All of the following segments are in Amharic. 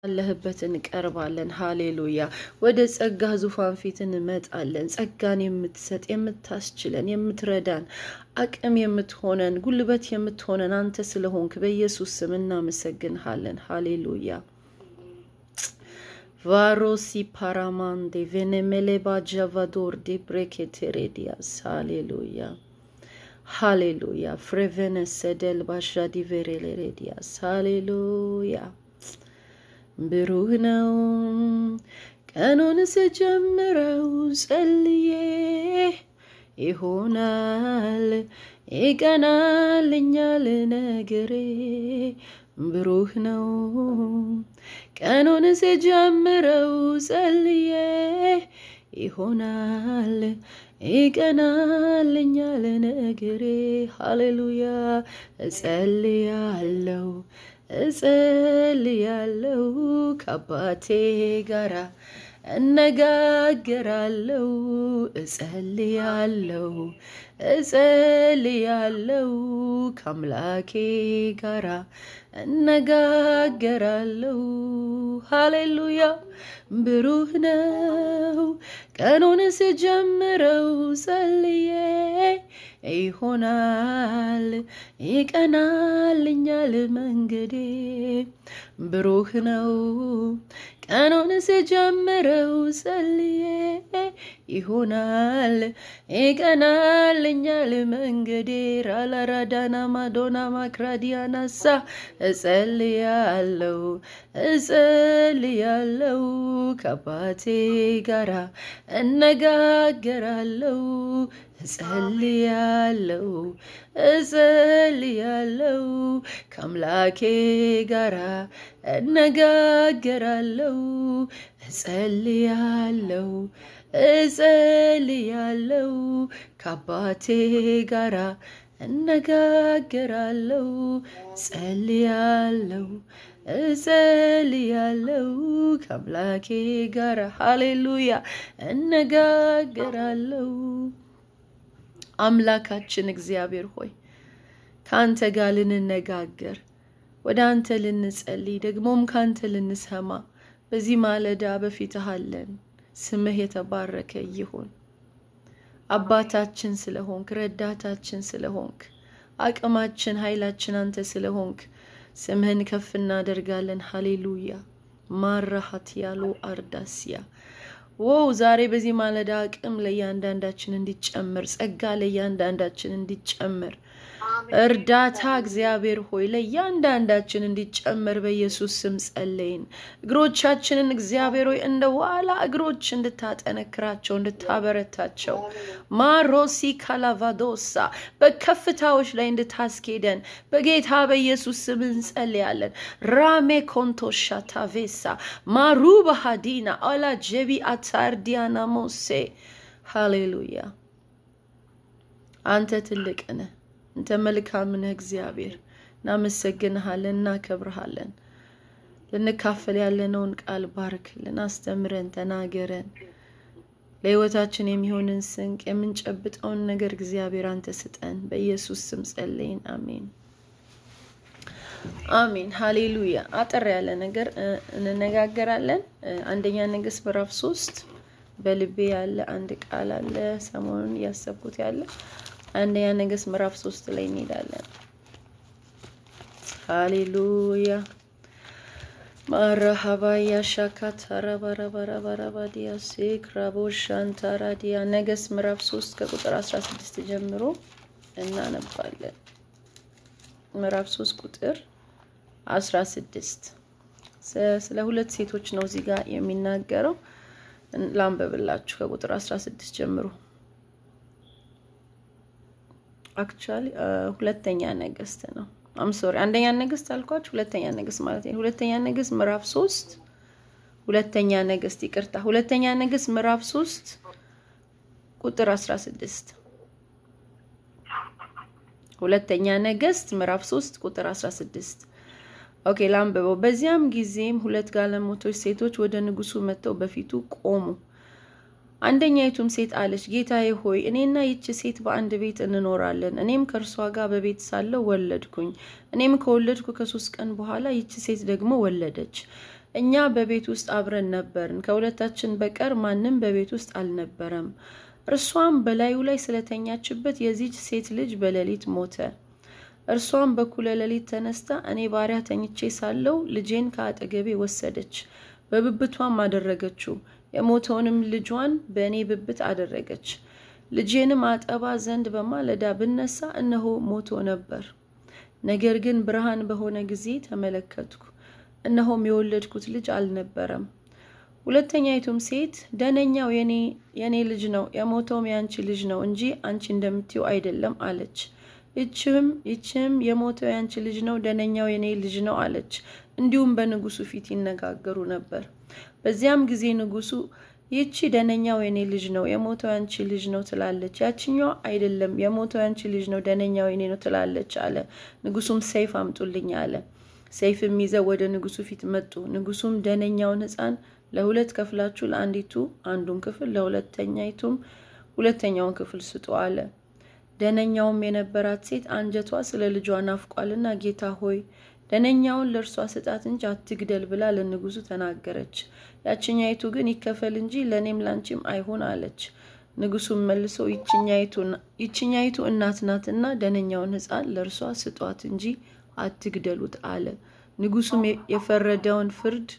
አለህበትን ቀርባለን ሃሌሉያ ወደ ጸጋ ዙፋን ፊት እንመጣለን ጸጋን የምትሰጥ የምታስችለን የምትረዳን አቅም የምትሆነን ጉልበት የምትሆነን አንተ ስለሆንክ በኢየሱስ ስም እናመሰግንሃለን ሃሌሉያ Varosi paramande venemele bajavador de breketeredias. Hallelujah. Hallelujah. Frevene sedel bashadi vereledias. Hallelujah. Berugnau kanon se jammerau selye ihonal iganal nyal negere Berugnau kanon se jammerau selye ihonal iganal nyal negere hallelujah seliyallo እጸልያለሁ ከአባቴ ጋራ እነጋገራለሁ እጸልያለሁ ከአምላኬ ጋራ እነጋገራለሁ ሃሌሉያ ብሩህ ነው ቀኑን ስጀምረው ጸልዬ ይሆናል ይቀናልኛል መንገዴ ብሩህ ነው ቀኑን ስጀምረው ጸልዬ ይሆናል ይቀናልኛል መንገዴ ራላራዳና ማዶና ማክራዲያናሳ እጸልያለሁ ከአባቴ ጋራ እነጋገራለሁ እጸልያለሁ ከአምላኬ ጋራ እነጋገራለሁ እጸልያለሁ ከአባቴ ጋራ እነጋገራለሁ እጸልያለሁ ከአምላኬ ጋራ ሃሌሉያ እነጋገራለሁ አምላካችን እግዚአብሔር ሆይ ካንተ ጋር ልንነጋገር ወደ አንተ ልንጸልይ ደግሞም ካንተ ልንሰማ በዚህ ማለዳ በፊትህ አለን ስምህ የተባረከ ይሁን አባታችን ስለሆንክ ረዳታችን ስለሆንክ አቅማችን ኃይላችን አንተ ስለሆንክ ስምህን ከፍ እናደርጋለን ሃሌሉያ ማራሃት ያሉ አርዳሲያ ዛሬ በዚህ ማለዳ አቅም ለእያንዳንዳችን እንዲጨመር ጸጋ ለእያንዳንዳችን እንዲጨመር እርዳታ እግዚአብሔር ሆይ ለእያንዳንዳችን እንዲጨመር በኢየሱስ ስም ጸልይን እግሮቻችንን እግዚአብሔር ሆይ እንደ ዋላ እግሮች እንድታጠነክራቸው እንድታበረታቸው ማሮሲ ካላቫዶሳ በከፍታዎች ላይ እንድታስኬደን በጌታ በኢየሱስ ስም እንጸልያለን ራሜ ኮንቶሻ ታቬሳ ማሩባ ሃዲና አላ ጀቢ አታርዲያና ሞሴ ሃሌሉያ አንተ ትልቅ ነህ እንተ መልካም ነህ እግዚአብሔር እናመሰግንሃለን እናከብርሃለን ለንካፈል ያለነውን ቃል ባርክልን አስተምረን ተናገረን ለህይወታችን የሚሆንን ስንቅ የምንጨብጠውን ነገር እግዚአብሔር አንተ ስጠን በኢየሱስ ስም ጸልይን አሜን ሃሌሉያ አጠር ያለ ነገር እንነጋገራለን አንደኛ ነገሥት ምዕራፍ 3 በልቤ ያለ አንድ ቃል አለ ሰሞኑን ያሰብኩት ያለ አንደኛ ነገሥት ምዕራፍ 3 ላይ እንሄዳለን ሃሌሉያ ማራሃባ ያሻካታራ ባራባራባዲያ ሲክራቦሻንታራዲያ ነገሥት ምዕራፍ 3 ከቁጥር 16 ጀምሮ እናነባለን ምዕራፍ 3 ቁጥር 16 ስለ ሁለት ሴቶች ነው እዚህ ጋር የሚናገረው ላንበብላችሁ ከቁጥር 16 ጀምሮ actually ሁለተኛ ነገሥት ነው አንደኛ ነገሥት አልኳችሁ ሁለተኛ ነገሥት ማለት ነው ሁለተኛ ነገሥት ምዕራፍ 3 ሁለተኛ ነገሥት ይቅርታ ሁለተኛ ነገሥት ምዕራፍ 3 ቁጥር 16 ሁለተኛ ነገሥት ምዕራፍ 3 ቁጥር 16 ኦኬ ላንበበው በዚያም ጊዜም ሁለት ጋለሞቶች ሴቶች ወደ ንጉሱ መጥተው በፊቱ ቆሙ አንደኛይቱም ሴት አለች ጌታዬ ሆይ እኔና ይቺ ሴት በአንድ ቤት እንኖራለን እኔም ከርሷ ጋር በቤት ሳለው ወለድኩኝ እኔም ከወለድኩ ከ3 ቀን በኋላ ይቺ ሴት ደግሞ ወለደች እኛ በቤት ውስጥ አብረን ነበርን ከሁለታችን በቀር ማንም በቤት ውስጥ አልነበረም እርሷም በላዩ ላይ ስለተኛችበት የዚች ሴት ልጅ በሌሊት ሞተ እርሷም በኩለ ሌሊት ተነስታ እኔ ባሪያ ተኝቼ ሳለው ልጄን ከአጠገቤ ወሰደች በብብቷም አደረገችው የሞተውንም ልጇን በእኔ ብብት አደረገች ልጄንም አጠባ ዘንድ በማለዳ ብነሳ እነሆ ሞቶ ነበር ነገር ግን ብርሃን በሆነ ጊዜ ተመለከትኩ እነሆም የወለድኩት ልጅ አልነበረም ሁለተኛይቱም ሴት ደነኛው የኔ ልጅ ነው የሞተውም ያንቺ ልጅ ነው እንጂ አንቺ እንደምትዩ አይደለም አለች ይችም የሞተው ያንቺ ልጅ ነው ደነኛው የኔ ልጅ ነው አለች እንዲሁም በንጉሱ ፊት ይነጋገሩ ነበር በዚያም ጊዜ ንጉሱ ይቺ ደነኛው የኔ ልጅ ነው የሞተው ያንቺ ልጅ ነው ትላለች ያቺኛው አይደለም የሞተው ያንቺ ልጅ ነው ደነኛው የኔ ነው ትላለች አለ ንጉሱም ሰይፍ አምጡልኝ አለ ሰይፍም ይዘው ወደ ንጉሱ ፊት መጡ ንጉሱም ደነኛውን ሕፃን ለሁለት ከፍላችሁ ለአንዲቱ አንዱን ክፍል ለሁለተኛይቱም ሁለተኛውን ክፍል ስጡ አለ ደነኛውም የነበራት ሴት አንጀቷ ስለ ልጇ ናፍቋልና ጌታ ሆይ ደነኛውን ለርሷ ስጣት እንጂ አትግደል ብላ ለንጉሱ ተናገረች ያቺኛይቱ ግን ይከፈል እንጂ ለኔም ላንቺም አይሆን አለች ንጉሱም መልሶ ይቺኛይቱ እናት ናትና ደነኛውን ሕፃን ለርሷ ስጧት እንጂ አትግደሉት አለ ንጉሱም የፈረደውን ፍርድ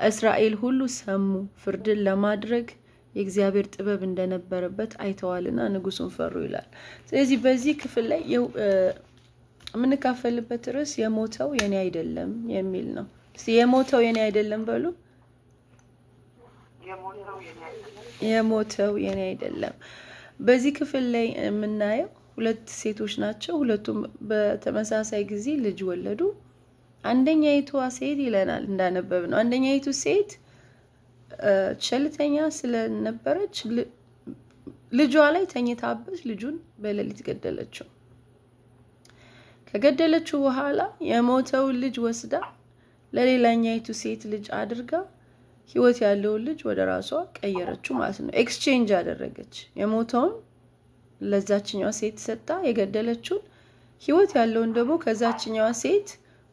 እስራኤል ሁሉ ሰሙ ፍርድን ለማድረግ የእግዚአብሔር ጥበብ እንደነበረበት አይተዋልና ንጉሱን ፈሩ ይላል ስለዚህ በዚህ ክፍል ላይ ምንካፈልበት ርዕስ የሞተው የኔ አይደለም የሚል ነው እስቲ የሞተው የኔ አይደለም በሉ የሞተው የኔ አይደለም በዚህ ክፍል ላይ የምናየው ሁለት ሴቶች ናቸው ሁለቱም በተመሳሳይ ጊዜ ልጅ ወለዱ አንደኛይቱ ሴት ይለናል እንዳነበብ ነው አንደኛይቱ ሴት ቸልተኛ ስለነበረች ልጇ ላይ ተኝታበት ልጁን በሌሊት ገደለችው ከገደለችው በኋላ የሞተው ልጅ ወስዳ ለሌላኛይቱ ሴት ልጅ አድርጋ ህይወት ያለው ልጅ ወደ ራሷ ቀየረችው ማለት ነው ኤክስቼንጅ አደረገች የሞተውን ለዛችኛዋ ሴት ሰጣ የገደለችው ህይወት ያለውን ደግሞ ከዛችኛዋ ሴት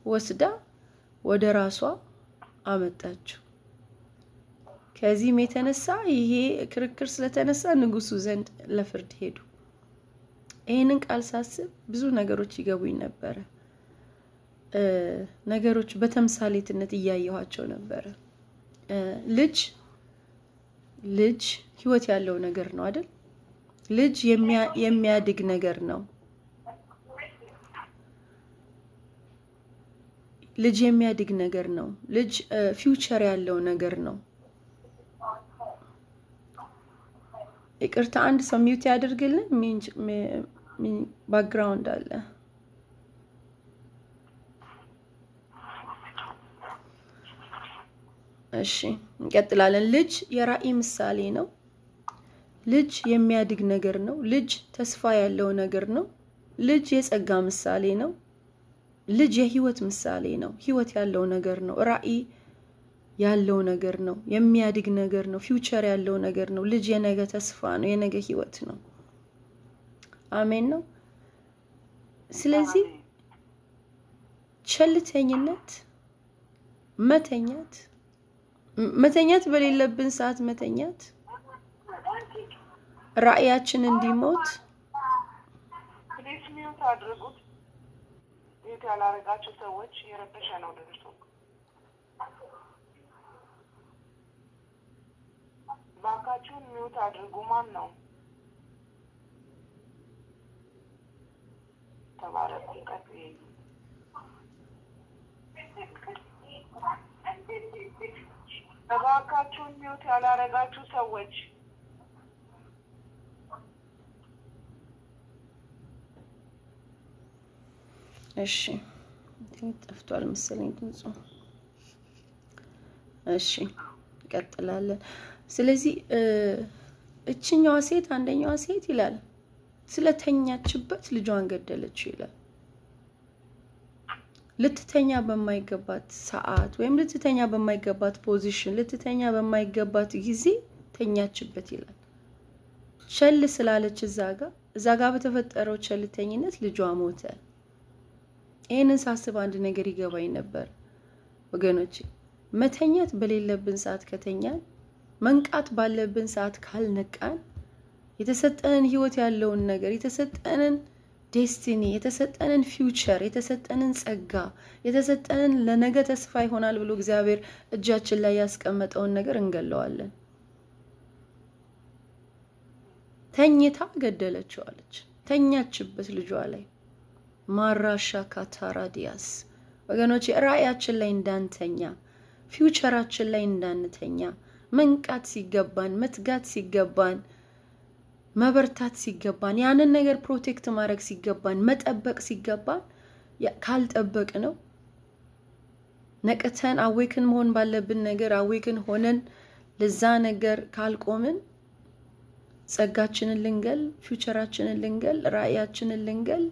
ወስዳ ወደ ራሷ አመጣችው ከዚህም የተነሳ ይሄ ክርክር ስለተነሳ ንጉሱ ዘንድ ለፍርድ ሄዱ ይሄንን ቃል ሳስብ ብዙ ነገሮች ይገቡኝ ነበር ነገሮች በተምሳሌትነት ያያያቸው ነበር ልጅ ህይወት ያለው ነገር ነው አይደል ልጅ የሚያድግ ነገር ነው ልጅ የሚያድግ ነገር ነው ልጅ ፊውቸር ያለው ነገር ነው ይቅርታ አንድ ሰው ሚውት ያድርግልን ባክግራውንድ አለ እሺ እንቀጥላለን ልጅ የራእይ ምሳሌ ነው ልጅ የሚያድግ ነገር ነው ልጅ ተስፋ ያለው ነገር ነው ልጅ የጸጋ ምሳሌ ነው ልጅ የህይወት ምሳሌ ነው ህይወት ያለው ነገር ነው ራእይ ያለው ነገር ነው የሚያድግ ነገር ነው ፊውቸር ያለው ነገር ነው ልጅ የነገ ተስፋ ነው የነገ ህይወት ነው አሜን ነው ስለዚህ ቸልተኝነት መተኛት በሌለብን ሰዓት መተኛት ራእያችን እንዲሞት ፕሌስሜንት አድርጉት የት ያላረጋችሁ ሰዎች የረበሻ ነው ደርሶ ባካችሁን ሚውት አድርጉ ማን ነው ተባረኩ ከዚህ ባካችሁን ሚውት ያላረጋችሁ ሰዎች እሺ ጠፍቷል መሰለኝ ድምጹ እሺ እንቀጥላለን ስለዚህ እቺኛዋ ሴት አንደኛዋ ሴት ይላል ስለተኛችበት ልጇን ገደለችው ይላል ልትተኛ በማይገባት ሰዓት ወይም ልትተኛ በማይገባት ፖዚሽን ልትተኛ በማይገባት ጊዜ ተኛችበት ይላል ቸል ስላለች እዛ ጋር በተፈጠረው ቸልተኝነት ልጇ ሞተ ይሄንን ሳስብ አንድ ነገር ይገባኝ ነበር ወገኖቼ መተኛት በሌለብን ሰዓት ከተኛን መንቃት ባለብን ሰዓት ካልነቃን የተሰጠንን ህይወት ያለውን ነገር የተሰጠንን ዴስቲኒ የተሰጠንን ፊውቸር የተሰጠንን ጸጋ የተሰጠንን ለነገ ተስፋ ይሆናል ብሎ እግዚአብሔር እጃችን ላይ ያስቀመጠውን ነገር እንገለዋለን። ተኝታ ገደለችው አለች። ተኛችበት ልጇ ላይ ማራሻ ካታራዲያስ ወገኖች ራእያችን ላይ እንዳንተኛ ፊውቸራችን ላይ እንዳንተኛ መንቃት ሲገባን መትጋት ሲገባን መበርታት ሲገባን ያንን ነገር ፕሮቴክት ማድረግ ሲገባን መጠበቅ ሲገባን ካልጠበቅ ነው ነቅተን አዌክን መሆን ባለብን ነገር አዌክን ሆነን ለዛ ነገር ካልቆምን ጸጋችንን ልንገል ፊውቸራችንን ልንገል ራእያችንን ልንገል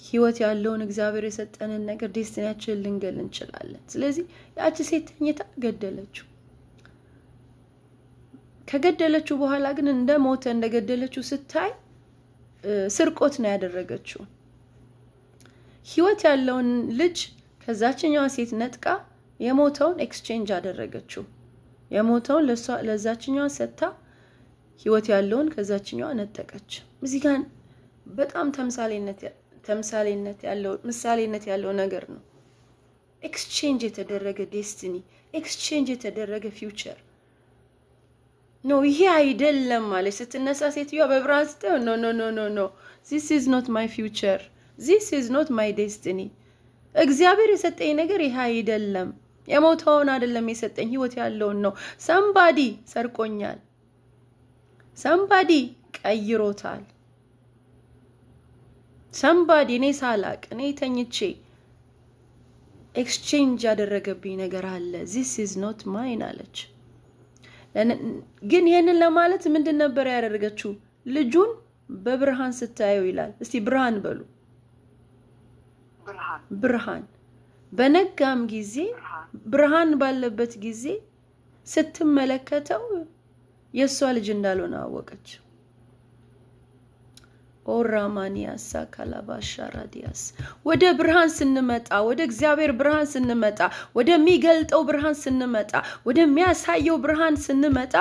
ህይወት ያለውን እግዚአብሔር የሰጠንን ነገር ዴስቲኒያችንን ልንገል እንችላለን። ስለዚህ ያቺ ሴት ተኝታ ገደለችው። ከገደለችው በኋላ ግን እንደሞተ እንደገደለችው ስታይ ስርቆት ነው ያደረገችው። ህይወት ያለውን ልጅ ከዛችኛዋ ሴት ነጥቃ የሞተውን ኤክስቼንጅ አደረገችው። የሞተውን ለዛችኛዋ ሰጥታ ህይወት ያለውን ከዛችኛዋ ነጠቀች። እዚህ ጋር በጣም ምሳሌነት ያለው ነገር ነው። ኤክስቼንጅ የተደረገ ዴስቲኒ ኤክስቼንጅ የተደረገ ፊውቸር ነው። ይሄ አይደለም ማለት ስትነሳ ሴትየዋ በብርሃን ስትሆን ኖ this is not my future this is not my destiny እግዚአብሔር የሰጠኝ ነገር ይሄ አይደለም የሞተውን አይደለም የሰጠኝ ህይወት ያለውን ነው። somebody ሰርቆኛል somebody ቀይሮታል somebody እኔ ሳላቅ እኔ ተኝቼ ኤክስቼንጅ ያደረገብኝ ነገር አለ this is not mine አለች። ግን ይሄንን ለማለት ምንድን ነበር ያደረገችው? ልጁን በብርሃን ስታየው ይላል። እስቲ ብርሃን በሉ። ብርሃን በነጋም ጊዜ ብርሃን ባለበት ጊዜ ስትመለከተው የሷ ልጅ እንዳልሆነ አወቀች። ኦራማኒያስ ካላባሻራዲያስ ወደ ብርሃን ስንመጣ ወደ እግዚአብሔር ብርሃን ስንመጣ ወደሚገልጠው ብርሃን ስንመጣ ወደሚያሳየው ብርሃን ስንመጣ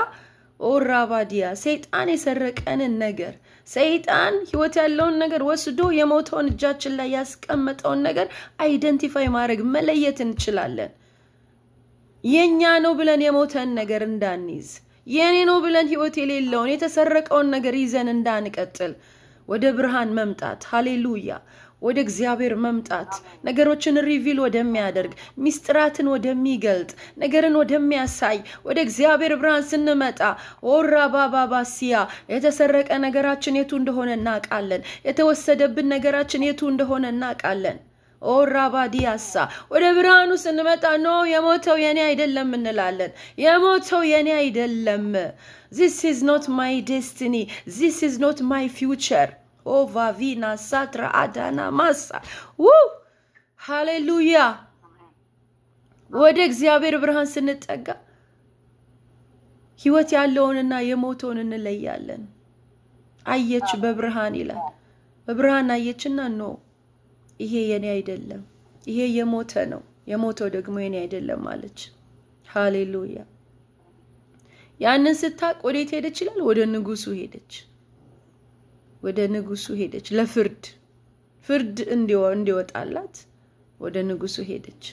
ኦራባዲያ ሰይጣን የሰረቀንን ነገር ሰይጣን ህይወት ያለውን ነገር ወስዶ የሞተውን እጃችን ላይ ያስቀመጠውን ነገር አይደንቲፋይ ማድረግ መለየት እንችላለን። የኛ ነው ብለን የሞተን ነገር እንዳንይዝ የኔ ነው ብለን ህይወት የሌለውን የተሰረቀውን ነገር ይዘን እንዳንቀጥል ወደ ብርሃን መምጣት ሃሌሉያ ወደ እግዚአብሔር መምጣት ነገሮችን ሪቪል ወደሚያደርግ ሚስጥራትን ወደሚገልጥ ነገርን ወደሚያሳይ ወደ እግዚአብሔር ብርሃን ስንመጣ ኦራባባባሲያ የተሰረቀ ነገራችን የቱ እንደሆነ እናቃለን። የተወሰደብን ነገራችን የቱ እንደሆነ እናቃለን። ኦራባዲያሳ ወደ ብርሃኑ ስንመጣ ነው የሞተው የኔ አይደለም እንላለን። የሞተው የኔ አይደለም this is not my destiny this is not my future ovavina satra adana masa hallelujah ወደ እግዚአብሔር ብርሃን ስንጠጋ ህይወት ያለውንና የሞተውን እንለያለን። አየች በብርሃን ይላል። በብርሃን አየችና ነው ይሄ የኔ አይደለም ይሄ የሞተ ነው የሞተው ደግሞ የኔ አይደለም አለች። ሃሌሉያ ያንን ስታቅ ወዴት ሄደች ይላል? ወደ ንጉሱ ሄደች። ወደ ንጉሱ ሄደች ለፍርድ እንዲወጣላት ወደ ንጉሱ ሄደች።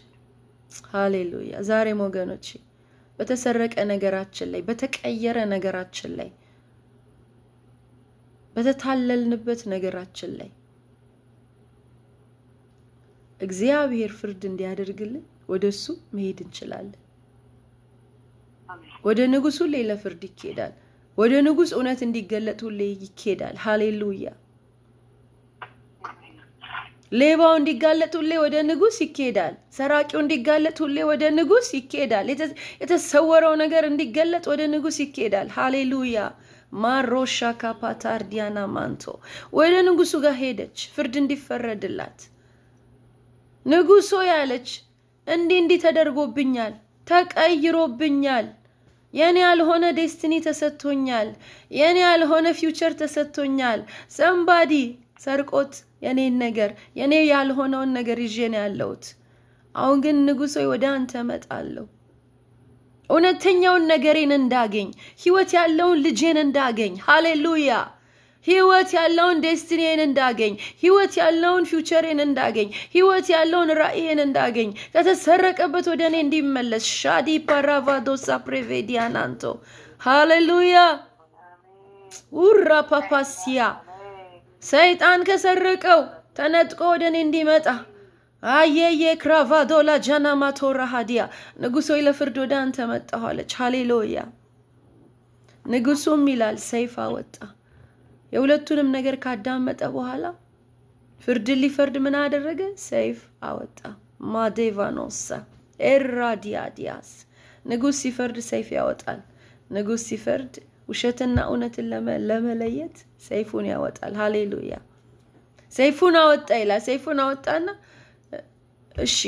ሃሌሉያ ዛሬም ወገኖቼ በተሰረቀ ነገራችን ላይ በተቀየረ ነገራችን ላይ በተታለልንበት ነገራችን ላይ እግዚአብሔር ፍርድ እንዲያደርግልን ወደሱ መሄድ እንችላለን። ወደ ንጉሱ ላይ ለፍርድ ይኬዳል። ወደ ንጉስ እውነት እንዲገለጥ ሁሌ ይኬዳል። ሃሌሉያ ሌባው እንዲጋለጥ ሁሌ ወደ ንጉስ ይኬዳል። ሰራቂው እንዲጋለጥ ሁሌ ወደ ንጉስ ይኬዳል። የተሰወረው ነገር እንዲገለጥ ወደ ንጉስ ይኬዳል። ሃሌሉያ ማሮሻ ካፓታርዲያና ማንቶ ወደ ንጉሱ ጋር ሄደች ፍርድ እንዲፈረድላት። ንጉሶ ያለች እንዲ ተደርጎብኛል ተቀይሮብኛል የኔ ያልሆነ ዴስቲኒ ተሰጥቶኛል የኔ ያልሆነ ፊውቸር ተሰጥቶኛል somebody ሰርቆት የኔን ነገር የኔ ያልሆነውን ነገር ይዤ ነው ያለሁት አሁን ግን ንጉሥ ሆይ ወደ አንተ እመጣለሁ እውነተኛውን ነገሬን እንዳገኝ ህይወት ያለውን ልጄን እንዳገኝ ሃሌሉያ ህይወት ያለውን ዴስቲኒዬን እንዳገኝ ህይወት ያለውን ፊውቸሬን እንዳገኝ ህይወት ያለውን ራእዬን እንዳገኝ ከተሰረቀበት ወደ እኔ እንዲመለስ ሻዲ ፓራቫዶሳ ፕሬቬዲያናንቶ ሃሌሉያ ኡራ ፓፓሲያ ሰይጣን ከሰረቀው ተነጥቆ ወደ እኔ እንዲመጣ አየየ ክራቫዶላ ጃናማቶራ ሃዲያ ንጉሥ ሆይ ለፍርድ ወደ አንተ መጣሁ አለች ሃሌሉያ ንጉሡም ይላል ሰይፍ አወጣ የሁለቱንም ነገር ካዳመጠ በኋላ ፍርድ ሊፈርድ ምን አደረገ ሰይፍ አወጣ ማዴቫኖሳ ኤራዲያዲያስ ንጉሥ ሲፈርድ ሰይፍ ያወጣል ንጉሥ ሲፈርድ ውሸትና እውነትን ለመለየት ሰይፉን ያወጣል ሃሌሉያ ሰይፉን አወጣ ይላል ሰይፉን አወጣና እሺ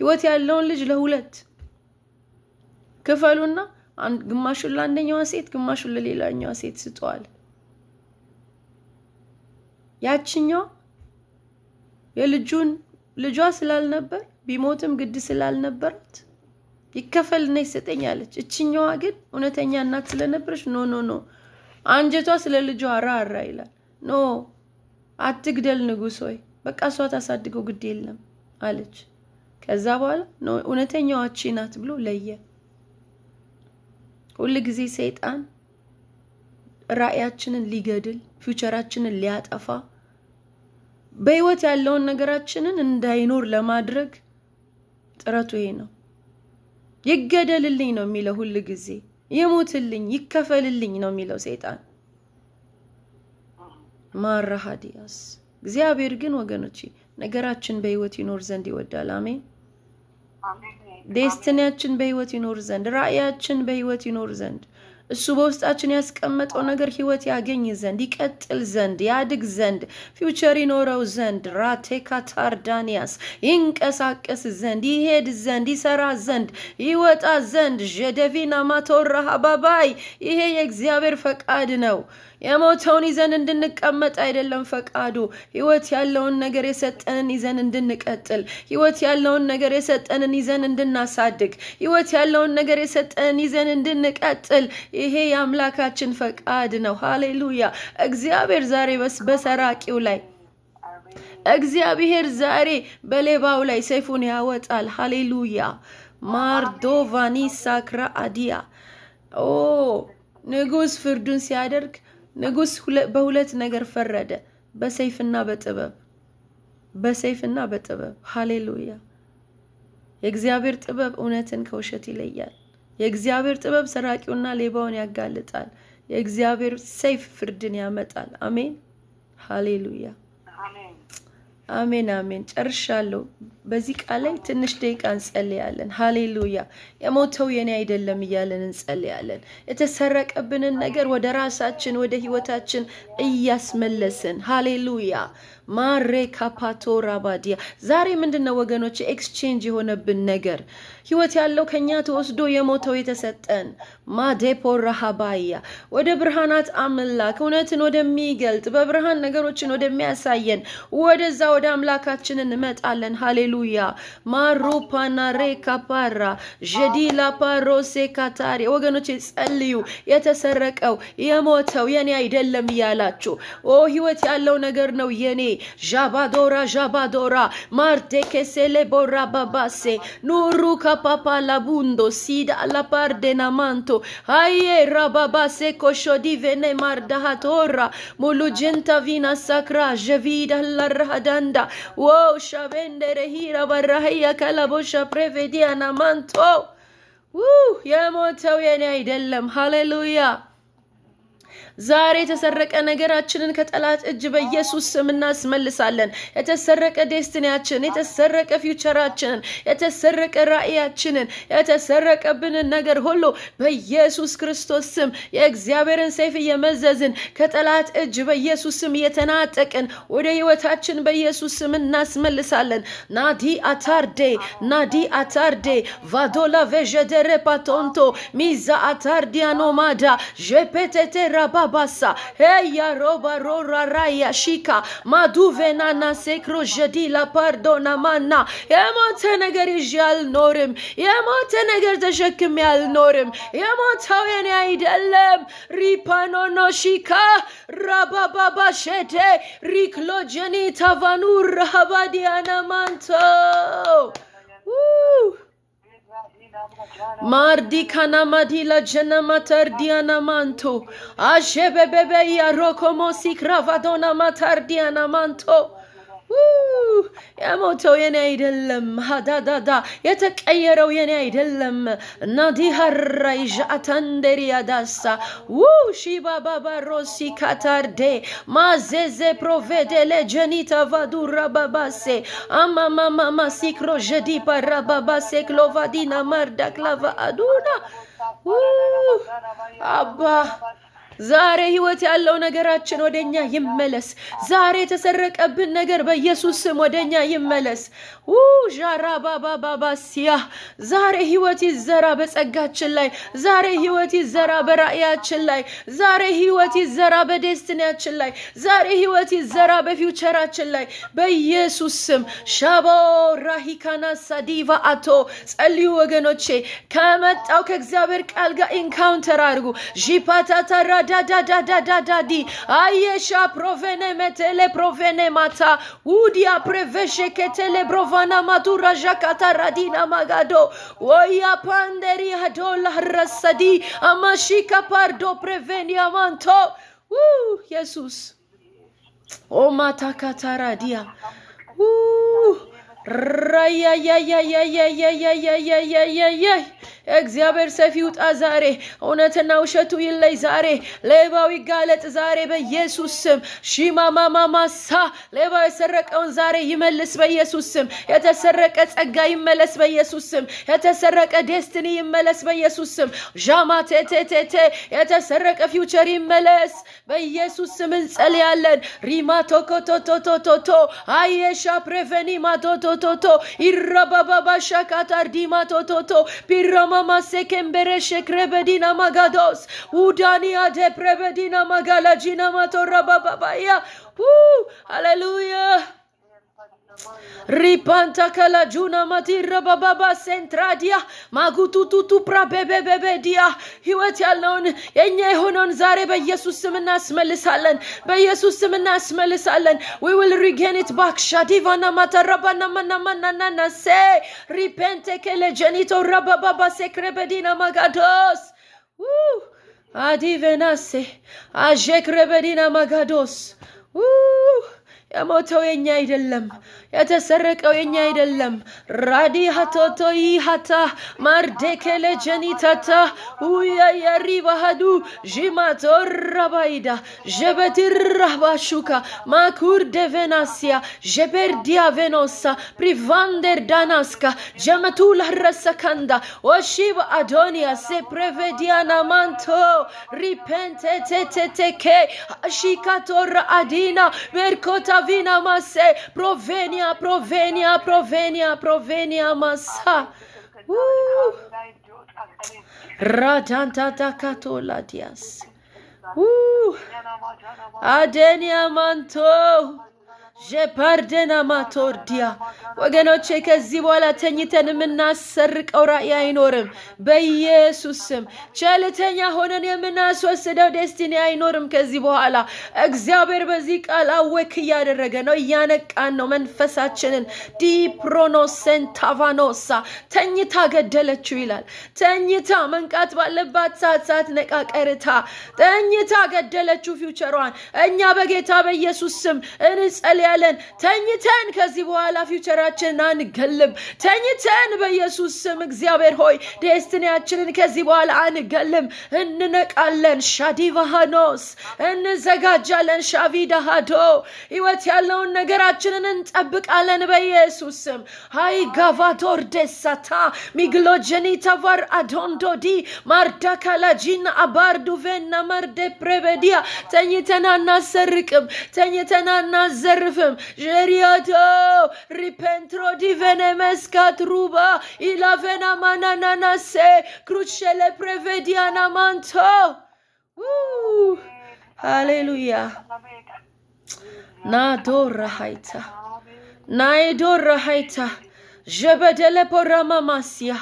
ህይወት ያለውን ልጅ ለሁለት ክፈሉና ግማሹን ለአንደኛዋ ሴት ግማሹን ለሌላኛዋ ሴት ስጧል ያችኛው ልጇ ስላልነበር ቢሞትም ግድ ስላልነበራት ይከፈልና ይሰጠኛለች እችኛዋ ግን እውነተኛ እናት ስለነበረች ኖ አንጀቷ ስለ ልጇ አራራ ይላል ኖ አትግደል ንጉሥ ሆይ በቃ እሷ ታሳድገው ግድ የለም አለች ከዛ በኋላ ኖ እውነተኛዋ እቺ ናት ብሎ ለየ ሁሉ ጊዜ ሰይጣን ራእያችንን ሊገድል ፊውቸራችንን ሊያጠፋ በህይወት ያለውን ነገራችንን እንዳይኖር ለማድረግ ጥረቱ ይሄ ነው ይገደልልኝ ነው የሚለው ሁሉ ጊዜ ይሞትልኝ ይከፈልልኝ ነው የሚለው ሰይጣን ማራሃዲያስ እግዚአብሔር ግን ወገኖቼ ነገራችን በህይወት ይኖር ዘንድ ይወዳል አሜን ዴስቲኒያችን በህይወት ይኖር ዘንድ ራእያችን በህይወት ይኖር ዘንድ እሱ በውስጣችን ያስቀመጠው ነገር ህይወት ያገኝ ዘንድ ይቀጥል ዘንድ ያድግ ዘንድ ፊውቸር ይኖረው ዘንድ ራቴካታርዳኒያስ ይንቀሳቀስ ዘንድ ይሄድ ዘንድ ይሰራ ዘንድ ይወጣ ዘንድ ጀደቪና ማቶራ ሀባባይ ይሄ የእግዚአብሔር ፈቃድ ነው የሞተውን ይዘን እንድንቀመጥ አይደለም ፈቃዱ ህይወት ያለውን ነገር የሰጠንን ይዘን እንድንቀጥል ህይወት ያለውን ነገር የሰጠንን ይዘን እንድናሳድግ ህይወት ያለውን ነገር የሰጠንን ይዘን እንድንቀጥል ይሄ የአምላካችን ፈቃድ ነው ሃሌሉያ እግዚአብሔር ዛሬ በሰራቂው ላይ እግዚአብሔር ዛሬ በሌባው ላይ ሰይፉን ያወጣል ሃሌሉያ ማርዶቫኒ ሳክራ አዲያ ንጉሥ ፍርዱን ሲያደርግ ንጉሥ በሁለት ነገር ፈረደ በሰይፍና በጥበብ ሃሌሉያ የእግዚአብሔር ጥበብ እውነትን ከውሸት ይለያል የእግዚአብሔር ጥበብ ሰራቂውና ሌባውን ያጋልጣል የእግዚአብሔር ሰይፍ ፍርድን ያመጣል አሜን ሃሌሉያ አሜን አሜን ጨርሻለሁ በዚህ ቃል ላይ ትንሽ ደቂቃ እንጸልያለን ሃሌሉያ የሞተው የኔ አይደለም ይያለን እንጸልያለን የተሰረቀብንን ነገር ወደ ራሳችን ወደ ህይወታችን እያስመለስን ሃሌሉያ ማሬ ካፓቶራ ባዲያ ዛሬ ምንድነው ወገኖች ኤክስቼንጅ የሆነብን ነገር ህይወት ያለው ከኛ ተወስዶ የሞተው የተሰጠን ማዴፖራ ሀባያ ወደ ብርሃናት አምላክ እውነትን ወደሚገልጥ በብርሃን ነገሮችን ወደሚያሳየን ወደዛ ወደ አምላካችን እንመጣለን ሃሌሉያ ማሩፓና ሬካፓራ ጀዲላ ፓሮሴ ካታሪ ወገኖች ጸልዩ የተሰረቀው የሞተው የኔ አይደለም ይያላችሁ ህይወት ያለው ነገር ነው የኔ ጃባዶራ ማርቴኬሴሌ ቦራ ባባሴ ኑሩ ካፓፓ ላቡንዶ ሲዳ la pardenamento aye rababase koshodi vene mardahatora mulugenta vina sacra jevida la radanda wo shavende rehira barahia kalabosha prevedia namanto የሞተው የኔ አይደለም ሃሌሉያ ዛሬ የተሰረቀ ነገራችንን ከጠላት እጅ በኢየሱስ ስም እናስመልሳለን የተሰረቀ ዴስቲኒያችን የተሰረቀ ፊውቸራችንን የተሰረቀ ራእያችንን የተሰረቀብን ነገር ሁሉ በኢየሱስ ክርስቶስ ስም የእግዚአብሔርን ሰይፍ እየመዘዝን ከጠላት እጅ በኢየሱስ ስም እየተናጠቅን ወደ ህይወታችን በኢየሱስ ስም እናስመልሳለን ናዲ አታርዴ ቫዶላ vejedere patonto miza atardiano mada jepetete raba basa heya roba rora raya shika maduvena na sekro jadi la pardona mana የሞተ ነገር ይዤ አልኖርም የሞተ ነገር ተሸክሜ አልኖርም የሞተው የኔ አይደለም ሪፓኖኖ ሺካ ራባባባ ሸቴ ሪክሎጀኒ ታቫኑር ሀባዲያና ማንቶ Mardi kana madila jena matardiana manto. Ashebebebe ya rokomo sikravadona matardiana manto. የሞተው የኔ አይደለም ሃዳዳዳ የተቀየረው የኔ አይደለም ናዲሃራይ ጃታንደሪያ ዳሳ ሺባባባ ሮሲ ካታርዴ ማዘዘ ፕሮቬደለ ጀኒታ ቫዱራ ባባሴ አማማማማ ሲክሮ ጀዲ ባራባባሴ ክሎቫዲና ማርዳክላቫ አዱና አባ ዛሬ ህይወት ያለው ነገራችን ወደኛ ይመለስ ዛሬ ተሰረቀብን ነገር በኢየሱስ ስም ወደኛ ይመለስ ጃራባባባሲያ ዛሬ ህይወት ይዘራ በጸጋችን ላይ ዛሬ ህይወት ይዘራ በራእያችን ላይ ዛሬ ህይወት ይዘራ በዴስቲኒያችን ላይ ዛሬ ህይወት ይዘራ በፊውቸራችን ላይ በኢየሱስ ስም ሻቦ ራሂካና ሳዲቫ አቶ ጸልዩ ወገኖቼ ከመጣው ከእግዚአብሔር ቃል ጋር ኢንካውንተር አድርጉ ጂፓታታራ ዳዳዳዳዳዲ አየሻ ፕሮቬኔ ሜቴሌ ፕሮቬኔ ማታ ውዲያ ፕሬቬሼ ኬቴሌ ብሮቫና ማቱራ ዣካታ ራዲና ማጋዶ ወያ ፓንደሪ ሀዶላ ረሰዲ አማሺካ ፓርዶ ፕሬቬኒያ ማንቶ ኢየሱስ ኦ ማታ ካታራዲያ ራያያያያያያያያያያያያያ እግዚአብሔር ሰፊ ውጣ ዛሬ እውነትና ውሸቱ ይለይ ዛሬ ሌባው ይጋለጥ ዛሬ በኢየሱስ ስም ሺማማማማሳ ሌባው የሰረቀውን ዛሬ ይመልስ በኢየሱስ ስም የተሰረቀ ጸጋ ይመለስ በኢየሱስ ስም የተሰረቀ ዴስቲኒ ይመለስ በኢየሱስ ስም ጃማቴቴቴቴ የተሰረቀ ፊውቸር ይመለስ በኢየሱስ ስም እንጸልያለን ሪማቶኮቶቶቶቶ አየሻ ፕሬቬኒ ማቶቶቶቶ ኢራባባባሻ ካታርዲማ ቶቶቶ ፒራማ Mama sekembere shekrebedina magados udania de prebedina magalajina matora babaya hallelujah Ripanta kala juna matira bababa sentradia magutututu prabebebedia ህይወት ያለውን የኛ የሆነውን ዛሬ በኢየሱስ ስም እናስመልሳለን በኢየሱስ ስም እናስመልሳለን we will regain it back shadivana matarabana manana se repente kele genito rababa sekrebedina magados adivenase ajekrebedina magados የሞተው የኛ አይደለም የተሰረቀው የኛ አይደለም ራዲ ሀቶቶ ይሃታ ማርዴከለ ጀኒታታ ያሪባሃዱ ጂማቶር ራባይዳ ጀበትራባሹካ ማኩር ደቨናሲያ ጀበርዲያ ቬኖሳ ፕሪቫንደር ዳናስካ ጀመቱላ ረሰካንዳ ወሺባ አዶኒያ ሴፕሬቬዲያና ማንቶ ሪፔንቴቴቴቴኬ አሺካቶራ አዲና ሜርኮታ Vina masse provenia massa radanta takatola dias adenia manto je pardena matordia ወገኖቼ ከዚህ በኋላ ተኝተን ምናሰርቀው ራእይ አይኖርም በኢየሱስ ስም ቸልተኛ ሆነን የምናስወስደው ዴስቲኒ አይኖርም ከዚህ በኋላ እግዚአብሔር በዚህ ቃል አወክ ያደረገ ነው ያነቃን ነው መንፈሳችንን ዲፕሮኖሰንታቫኖሳ ተኝታ ገደለችው ይላል ተኝታ መንቃት ባለባት ሰዓት ነቃቀርታ ተኝታ ገደለችው ፊውቸሯን እኛ በጌታ በኢየሱስ ስም እንጸልያለን ተኝተን ከዚህ በኋላ ፊውቸራችንን አንገልም ተኝተን በኢየሱስ ስም እግዚአብሔር ሆይ ዴስቲኒያችንን ከዚህ በኋላ አንገልም እንነቃለን ሻዲቫሃኖስ እንዘጋጃለን ሻቪዳሃዶ ህይወት ያለውን ነገራችንን እንጠብቃለን በኢየሱስ ስም ሃይ ጋቫቶር ደሳታ ሚግሎጀኒታ ቫር አዶንዶዲ ማርዳካላጂና አባርዱቬና ማርደ ፕሬቤዲያ ተኝተን አናሰርቅም ተኝተን አናዘርፍም ጀሪያቶ ሪፔንትሮ ዲቨነ መስካት ሩባ ኢላቬና ማናናናሴ ክሩቸለ ፕሬቬዲያና ማንቶ ሃሌሉያ ናዶራ ሃይታ ናይዶራ ሃይታ ጀበደለ ፖራማማሲያ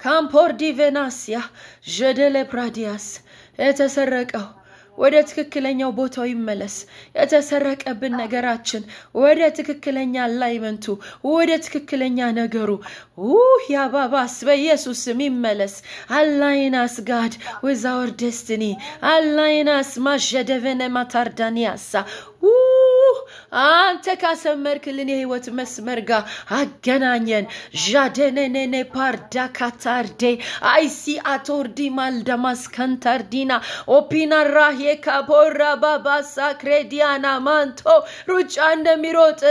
ካምፖርዲ ቬናሲያ ጀደለ ፕራዲያስ የተሰረቀው ወደ ትክክለኛው ቦታው ይመለስ የተሰረቀብን ነገራችን ወደ ትክክለኛ አላይመንቱ ወደ ትክክለኛ ነገሩ ያባባስ በኢየሱስ ስም ይመለስ align us God with our destiny align us ማጀደቨነ ማታርዳኒያሳ አንተ ካሰመርክልን የህይወት መስመር ጋር አገናኘን ጃደነነነ ፓርዳ ካታርዴ አይሲ አቶርዲ ማልዳማስ ካንታርዲና ኦፒና ራሄ ካፖራ ባባሳ ክሬዲያና ማንቶ ሩጫ እንደሚሮጥ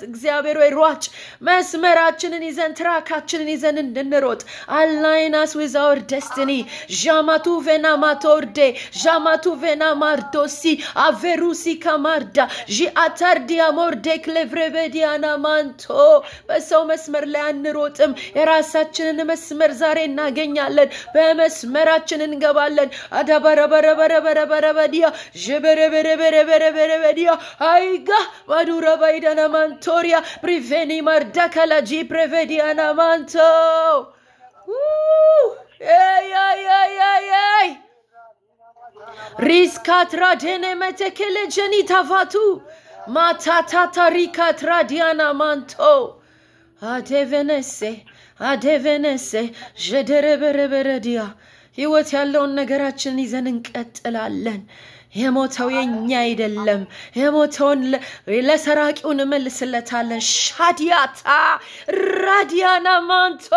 እግዚአብሔር ወይ ሯጭ መስመራችንን ይዘን ትራካችንን ይዘን እንድንሮጥ align us with our destiny ጃማቱ ቬና ማቶርዴ ጃማቱ ቬና ማርዶሲ አቬሩሲ ካማርዳ አታርዲያ ሞርዴክ ለቭሬበዲያና ማንቶ በሰው መስመር ላይ አንሮጥም የራሳችንን መስመር ዛሬ እናገኛለን በመስመራችን እንገባለን አዳበረበረበረበረበረበዲያ ጀበረበረበረበረበረበዲያ አይጋ ማዱራ ባይዳና ማንቶሪያ ፕሪቬኒ ማርዳካላጂ ፕሬቬዲያና ማንቶ ይ ሪስካትራ ደነ መተከለ ጀኒ ታፋቱ ማታታታ ሪካትራ ዲያና ማንቶ አደቨነሴ ጀደረበረበረዲያ ህይወት ያለውን ነገራችንን ይዘን እንቀጥላለን የሞተው የኛ አይደለም የሞተውን ለሰራቂው እንመልስለታለን ሻዲያታ ራዲያና ማንቶ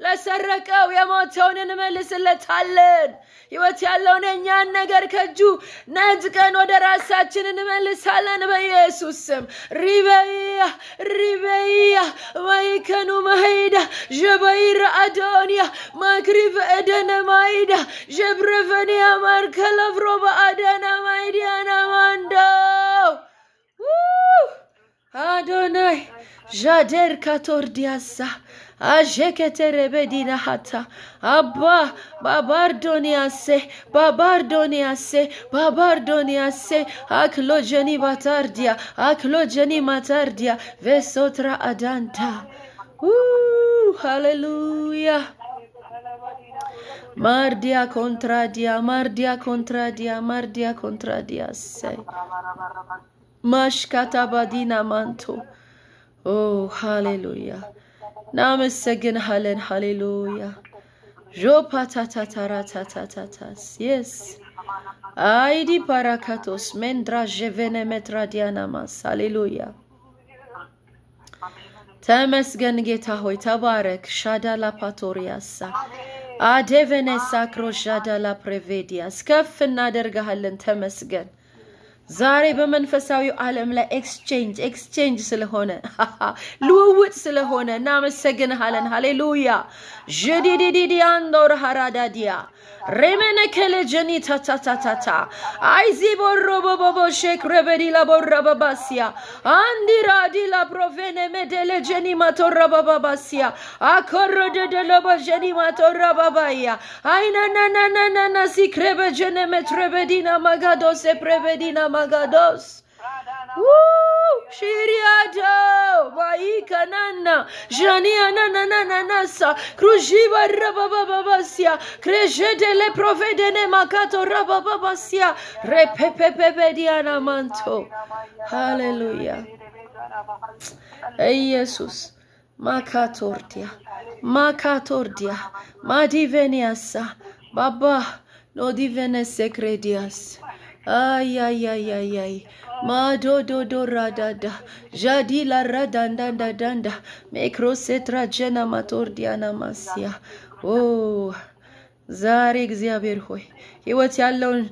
ለሰረቀው የሞተውን እንመልስለታለን ህይወት ያለውን የኛን ነገር ከጁ ነጥቀን ወደ ራሳችን እንመልሳለን በኢየሱስ ስም ሪበያ ማይከኑ ማይዳ ጀበይራ አዶንያ ማክሪፍ እደነ ማይዳ ጀብረፈኒያ ማርከለፍሮ በአዳና ማይዲያና ማንዶ አዶናይ ጃደር ካቶርዲያሳ አጀከተረ በዲና ሀታ አባ ባባርዶኒያሴ አክሎጀኒ ማታርዲያ ቬሶትራ አዳንታ ሃሌሉያ ማርዲያ ኮንትራዲያ ሰይ ማሽካታ ባዲና ማንቶ ሃሌሉያ ናመሰግንሃለን ሃሌሉያ ጆፓታታታራታታታስ yes አይዲ ፓራካቶስ ሜንድራ ጀቨነ ሜትራዲያናማስ ሃሌሉያ ተመስገን ጌታ ሆይ ተባረክ ሻዳላ ፓቶሪያሳ አደቨነሳ ክሮሻዳላ ፕሬቬዲያስ ከፍ እናደርጋለን ተመስገን ዛሬ በመንፈሳዊው ዓለም ላይ ኤክስቼንጅ ስለሆነ ልውውጥ ስለሆነ እናመሰግንሃለን ሃሌሉያ ጀዲዲዲ አንዶር ሃራዳዲያ ሬመነከለ ጀኒ ታታታታታ አይዚ ቦሮቦቦቦ ሼክረበዲላ ቦራባባሲያ አንዲራዲላ ፕሮቬነ መደለ ጀኒ ማቶራባባሲያ አኮረደደለ በጀኒ ማቶራባባያ አይናናናናና ሲክረበ ጀነ መትረበዲና ማጋዶስ ፕሬበዲና ማጋዶስ Shiriado Vaikanana Janiana Nananasa Krujiba Rabababasia Krejede le Provedene Makato Rabababasia Repepepediana Manto Hallelujah Jesus Makatordia Madiveniasa Baba no divene secredias ay Mado do radada jadi la radanda microsetra jena matordiana masia ዛሬ እግዚአብሔር ሆይ ህይወት ያለውን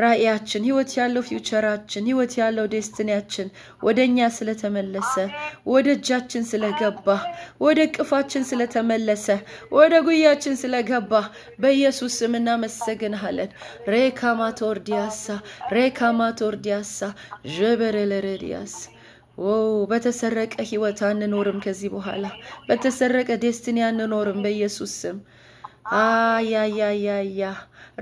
ራእያችን ህይወት ያለው ፊውቸራችን ህይወት ያለው ዴስቲኒያችን ወደኛ ስለተመለሰ ወደ እጃችን ስለገባ ወደ ቅፋችን ስለተመለሰ ወደ ጉያችን ስለገባ በኢየሱስ ስም እናመሰግንሃለን ሬካማቶርዲያሳ ጀበረለረዲያስ በተሰረቀ ህይወት አንኖርም ከዚህ በኋላ በተሰረቀ ዴስቲኒ አንኖርም በኢየሱስ ስም አያ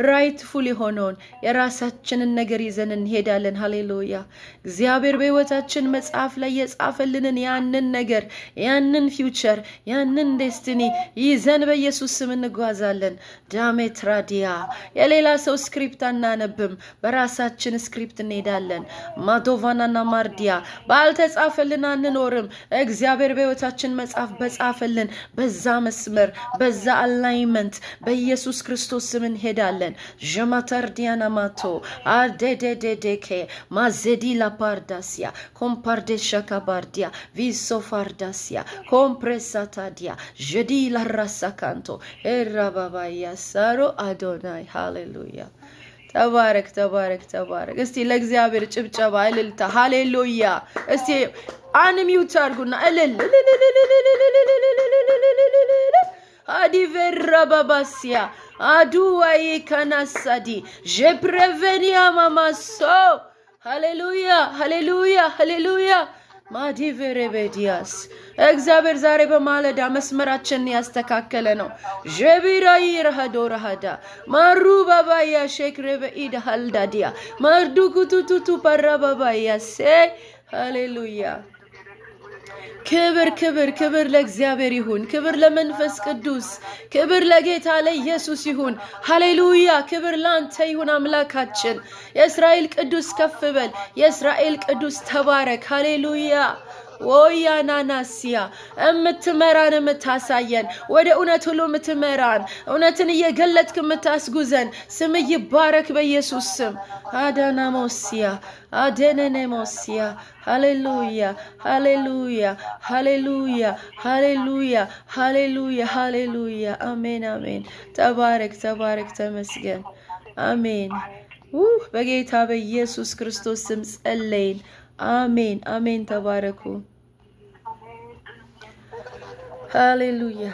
ራይትፉል የሆነውን የራሳችንን ነገር ይዘን እንሄዳለን ሃሌሉያ እግዚአብሔር በህይወታችን መጽሐፍ ላይ የጻፈልንን ያንን ነገር ያንን ፊውቸር ያንን ዴስቲኒ ይዘን በኢየሱስ ስም እንጓዛለን ዳሜትራዲያ የሌላ ሰው ስክሪፕት አናነብም በራሳችን ስክሪፕት እንሄዳለን ማዶቫናና ማርዲያ ባልተጻፈልን አንኖርም እግዚአብሔር በህይወታችን መጽሐፍ በጻፈልን በዛ መስመር በዛ አላይመንት በኢየሱስ ክርስቶስ ስም እንሄዳለን ጀማተርዲያና ማቶ አደደደደኬ ማዘዲ ላፓርዳሲያ ኮምፓርዴሻ ካባርዲያ ቪሶፋርዳሲያ ኮምፕሬሳታዲያ ጀዲ ላራሳካንቶ ኤራባባያ ሳሮ አዶናይ ሃሌሉያ ተባረክ እስቲ ለእግዚአብሔር ጭብጨባ እልልታ ሃሌሉያ እስቲ አንሚውት አርጉና እልል Adivera babasia aduai kanasadi je prevenia mamaso hallelujah ማዲቨሬ በዲያስ እግዚአብሔር ዛሬ በማለዳ መስመራችንን ያስተካከለ ነው ጀቢራይ ረሃዳ ማሩ ባባያ ሼክሬበ ኢዳልዳዲያ ማርዱ ኩቱቱቱ ፓራባባያ ሴ ሃሌሉያ ክብር ለእግዚአብሔር ይሁን ክብር ለመንፈስ ቅዱስ ክብር ለጌታ ለኢየሱስ ይሁን ሃሌሉያ ክብር ላንተ ይሁን አምላካችን የእስራኤል ቅዱስ ከፍ በል የእስራኤል ቅዱስ ተባረክ ሃሌሉያ ወያናናሲያ እምትመራን እምታሳየን ወደ እውነት ሁሉ እምትመራን እውነትን እየገለጥክ እምታስጉዘን ስም ይባረክ በኢየሱስ ስም አዳናሞሲያ አደነነሞሲያ ሃሌሉያ አሜን ተባረክ ተመስገን አሜን በጌታ በኢየሱስ ክርስቶስ ስም ጸለይን አሜን ተባረኩ ሃሌሉያ